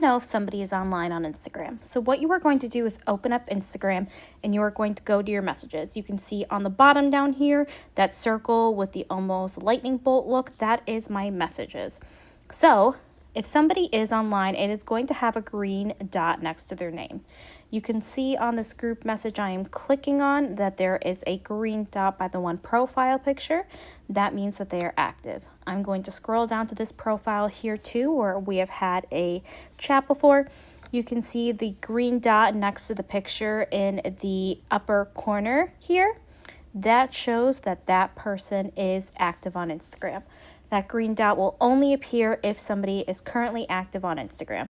Know if somebody is online on Instagram. So what you are going to do is open up Instagram and you are going to go to your messages. You can see on the bottom down here, that circle with the almost lightning bolt look, that is my messages. So if somebody is online, it is going to have a green dot next to their name. You can see on this group message I am clicking on that there is a green dot by the one profile picture. That means that they are active. I'm going to scroll down to this profile here too, where we have had a chat before. You can see the green dot next to the picture in the upper corner here. That shows that that person is active on Instagram. That green dot will only appear if somebody is currently active on Instagram.